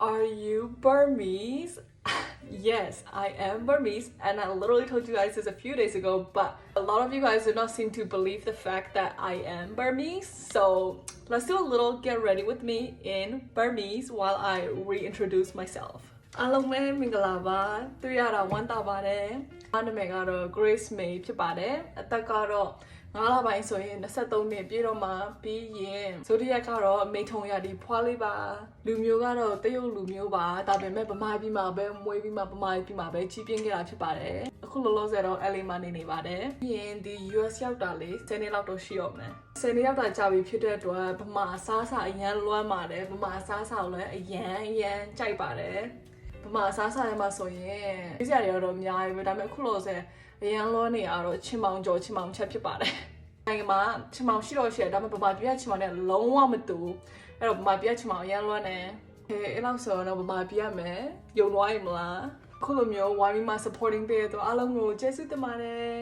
Are you Burmese? Yes, I am Burmese, and I literally told you guys this a few days ago, but a lot of you guys do not seem to believe the fact that I am Burmese. So let's do a little get ready with me in Burmese while I reintroduce myself. အားလုံးပဲမင်္ဂလာပါတွေ့ရတာဝမ်းသာပါတယ်အားနာမည်ကတော့ Grace May ဖြစ်ပါတယ်အသက်ကတော့9လပိုင်းဆိုရင်23နှစ်ပြည့်တော့မှပြီးရင်ဇိုဒီယက်ကတော့မိထုံရဒီဖွားလေးပါလူမျိုးကတော့တရုတ်လူမျိုးပါဒါပေမဲ့ဗမာပြည်မှာပဲမွေးပြီးမှဗမာပြည်မှာပဲကြီးပြင်းခဲ့တာဖြစ်ပါတယ်အခုလောလောဆယ်တော့ LA မှာနေပါတယ်ပြီးရင်ဒီ US ရောက်တာလေ10နှစ်လောက်တော့ရှိရောမယ်10နှစ်ရောက်တာကြာပြီဖြစ်တဲ့အတွက်ဗမာအစားအစာအရန်လွမ်းပါတယ်ဗမာအစားအစာကိုလည်းအရန်ကြိုက်ပါတယ်ဗမာအစားအစာထဲမှာဆိုရင်ပြည့်စရာတွေတော့အများကြီးပဲဒါပေမဲ့အခုလောဆယ်အရန်လောနေရတော့ချင်းမောင်ကျော်ချင်းမောင်ချက်ဖြစ်ပါတယ်နိုင်ငံမှာချင်းမောင်ရှိတော့ရှိတယ်ဒါပေမဲ့ဗမာပြည်ကချင်းမောင်နဲ့လုံးဝမတူအဲ့တော့ဗမာပြည်ကချင်းမောင်အရန်လွမ်းနေအဲ့လောက်ဆိုတော့ဗမာပြည်ရမယ်ယုံသွားရင်မလားခုလိုမျိုးဝိုင်းပြီးမှ supporting ပေးတဲ့တော့အားလုံးကိုကျေးဇူးတင်ပါတယ်